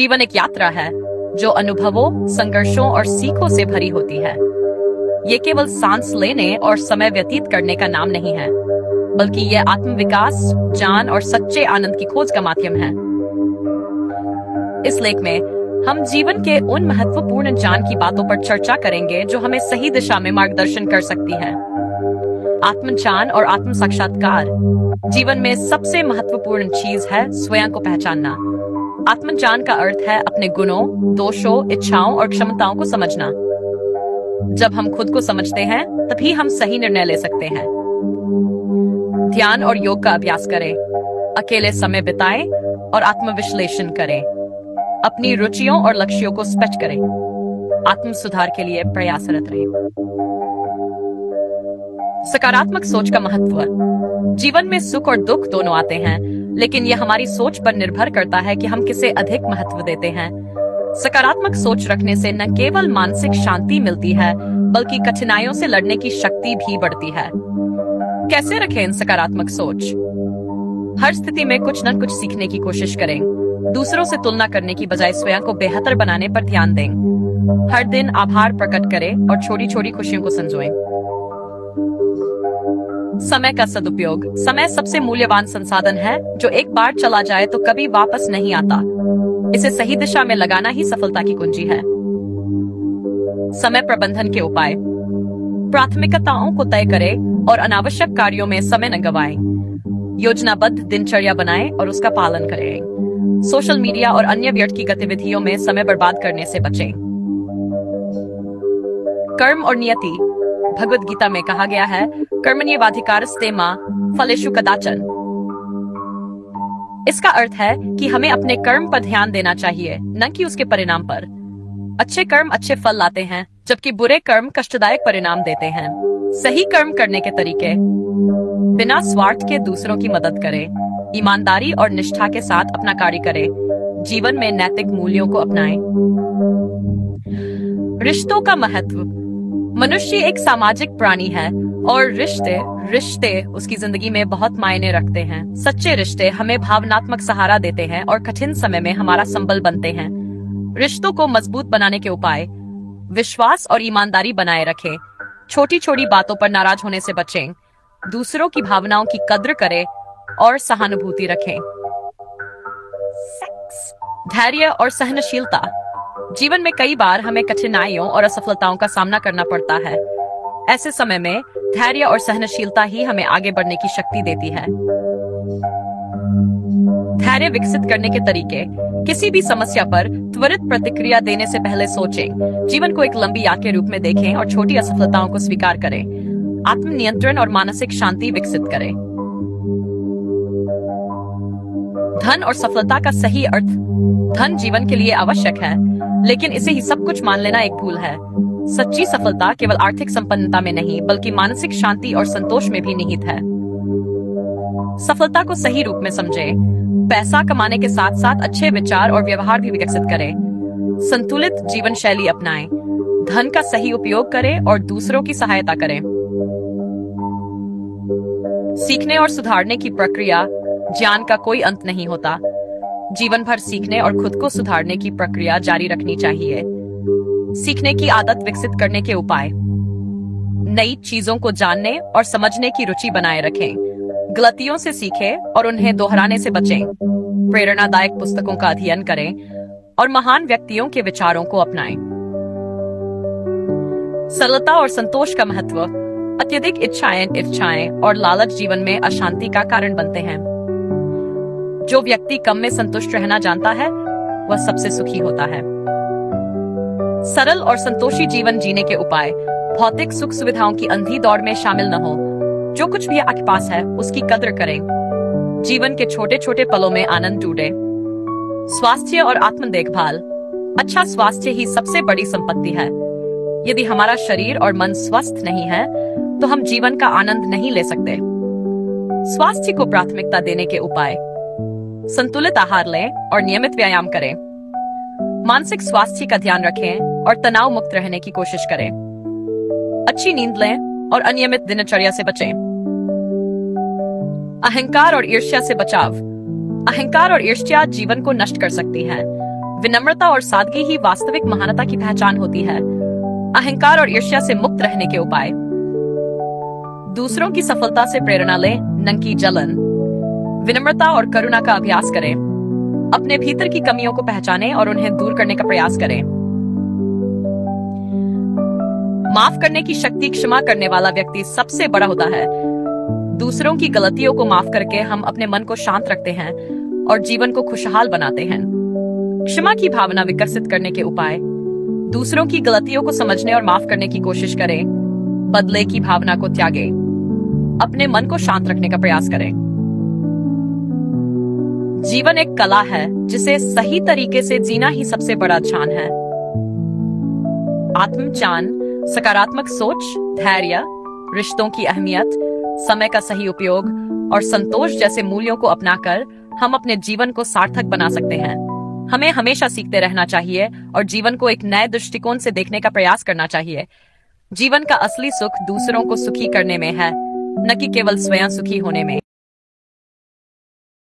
जीवन एक यात्रा है जो अनुभवों, संघर्षों और सीखों से भरी होती है। ये केवल सांस लेने और समय व्यतीत करने का नाम नहीं है, बल्कि ये आत्मविकास, ज्ञान और सच्चे आनंद की खोज का माध्यम है। इस लेख में हम जीवन के उन महत्वपूर्ण ज्ञान की बातों पर चर्चा करेंगे जो हमें सही दिशा में मार्गदर्शन कर सकती है। आत्मज्ञान और आत्म साक्षात्कार। जीवन में सबसे महत्वपूर्ण चीज है स्वयं को पहचानना। आत्मज्ञान का अर्थ है अपने गुणों, दोषों, इच्छाओं और क्षमताओं को समझना। जब हम खुद को समझते हैं, तभी हम सही निर्णय ले सकते हैं। ध्यान और योग का अभ्यास करें, अकेले समय बिताएं और आत्मविश्लेषण करें। अपनी रुचियों और लक्ष्यों को स्पष्ट करें। आत्म सुधार के लिए प्रयासरत रहें। सकारात्मक सोच का महत्व। जीवन में सुख और दुख दोनों आते हैं, लेकिन यह हमारी सोच पर निर्भर करता है कि हम किसे अधिक महत्व देते हैं। सकारात्मक सोच रखने से न केवल मानसिक शांति मिलती है, बल्कि कठिनाइयों से लड़ने की शक्ति भी बढ़ती है। कैसे रखें इन सकारात्मक सोच? हर स्थिति में कुछ न कुछ सीखने की कोशिश करें। दूसरों से तुलना करने की बजाय स्वयं को बेहतर बनाने पर ध्यान दें। हर दिन आभार प्रकट करें और छोटी छोटी खुशियों को संजोएं। समय का सदुपयोग। समय सबसे मूल्यवान संसाधन है जो एक बार चला जाए तो कभी वापस नहीं आता। इसे सही दिशा में लगाना ही सफलता की कुंजी है। समय प्रबंधन के उपाय। प्राथमिकताओं को तय करें और अनावश्यक कार्यों में समय न गवाएं। योजनाबद्ध दिनचर्या बनाएं और उसका पालन करें। सोशल मीडिया और अन्य व्यर्थ की गतिविधियों में समय बर्बाद करने से बचें। कर्म और नियति। भगवद गीता में कहा गया है, कर्मण्येवाधिकारस्ते मा फलेषु कदाचन। इसका अर्थ है कि हमें अपने कर्म पर ध्यान देना चाहिए, न कि उसके परिणाम पर। अच्छे कर्म अच्छे फल लाते हैं, जबकि बुरे कर्म कष्टदायक परिणाम देते हैं। सही कर्म करने के तरीके। बिना स्वार्थ के दूसरों की मदद करें। ईमानदारी और निष्ठा के साथ अपना कार्य करें। जीवन में नैतिक मूल्यों को अपनाएं। रिश्तों का महत्व। मनुष्य एक सामाजिक प्राणी है और रिश्ते उसकी जिंदगी में बहुत मायने रखते हैं। सच्चे रिश्ते हमें भावनात्मक सहारा देते हैं और कठिन समय में हमारा संबल बनते हैं। रिश्तों को मजबूत बनाने के उपाय। विश्वास और ईमानदारी बनाए रखें। छोटी छोटी बातों पर नाराज होने से बचें। दूसरों की भावनाओं की कद्र करें और सहानुभूति रखें। धैर्य और सहनशीलता। जीवन में कई बार हमें कठिनाइयों और असफलताओं का सामना करना पड़ता है। ऐसे समय में धैर्य और सहनशीलता ही हमें आगे बढ़ने की शक्ति देती है। धैर्य विकसित करने के तरीके। किसी भी समस्या पर त्वरित प्रतिक्रिया देने से पहले सोचें। जीवन को एक लंबी यात्रा के रूप में देखें और छोटी असफलताओं को स्वीकार करें। आत्मनियंत्रण और मानसिक शांति विकसित करें। धन और सफलता का सही अर्थ। धन जीवन के लिए आवश्यक है, लेकिन इसे ही सब कुछ मान लेना एक भूल है। सच्ची सफलता केवल आर्थिक संपन्नता में नहीं, बल्कि मानसिक शांति और संतोष में भी निहित है। सफलता को सही रूप में समझें। पैसा कमाने के साथ साथ अच्छे विचार और व्यवहार भी विकसित करें। संतुलित जीवन शैली अपनाएं। धन का सही उपयोग करें और दूसरों की सहायता करें। सीखने और सुधारने की प्रक्रिया। ज्ञान का कोई अंत नहीं होता। जीवन भर सीखने और खुद को सुधारने की प्रक्रिया जारी रखनी चाहिए। सीखने की आदत विकसित करने के उपाय। नई चीजों को जानने और समझने की रुचि बनाए रखें। गलतियों से सीखें और उन्हें दोहराने से बचें। प्रेरणादायक पुस्तकों का अध्ययन करें और महान व्यक्तियों के विचारों को अपनाएं। सरलता और संतोष का महत्व। अत्यधिक इच्छाएं और लालच जीवन में अशांति का कारण बनते हैं। जो व्यक्ति कम में संतुष्ट रहना जानता है, वह सबसे सुखी होता है। सरल और संतोषी जीवन जीने के उपाय। भौतिक सुख सुविधाओं की अंधी दौड़ में शामिल न हो। जो कुछ भी आपके पास है, उसकी कद्र करें। जीवन के छोटे छोटे पलों में आनंद ढूंढें। स्वास्थ्य और आत्म देखभाल। अच्छा स्वास्थ्य ही सबसे बड़ी संपत्ति है। यदि हमारा शरीर और मन स्वस्थ नहीं है, तो हम जीवन का आनंद नहीं ले सकते। स्वास्थ्य को प्राथमिकता देने के उपाय। संतुलित आहार लें और नियमित व्यायाम करें। मानसिक स्वास्थ्य का ध्यान रखें और तनाव मुक्त रहने की कोशिश करें। अच्छी नींद लें और अनियमित दिनचर्या से बचें। अहंकार और ईर्ष्या से बचाव। अहंकार और ईर्ष्या जीवन को नष्ट कर सकती है। विनम्रता और सादगी ही वास्तविक महानता की पहचान होती है। अहंकार और ईर्ष्या से मुक्त रहने के उपाय। दूसरों की सफलता से प्रेरणा लें, न कि जलन। विनम्रता और करुणा का अभ्यास करें। अपने भीतर की कमियों को पहचानें और उन्हें दूर करने का प्रयास करें। माफ करने की शक्ति। क्षमा करने वाला व्यक्ति सबसे बड़ा होता है। दूसरों की गलतियों को माफ करके हम अपने मन को शांत रखते हैं और जीवन को खुशहाल बनाते हैं। क्षमा की भावना विकसित करने के उपाय। दूसरों की गलतियों को समझने और माफ करने की कोशिश करें। बदले की भावना को त्यागें। अपने मन को शांत रखने का प्रयास करें। जीवन एक कला है जिसे सही तरीके से जीना ही सबसे बड़ा ज्ञान है। आत्मज्ञान, सकारात्मक सोच, धैर्य, रिश्तों की अहमियत, समय का सही उपयोग और संतोष जैसे मूल्यों को अपनाकर हम अपने जीवन को सार्थक बना सकते हैं। हमें हमेशा सीखते रहना चाहिए और जीवन को एक नए दृष्टिकोण से देखने का प्रयास करना चाहिए। जीवन का असली सुख दूसरों को सुखी करने में है, न कि केवल स्वयं सुखी होने में।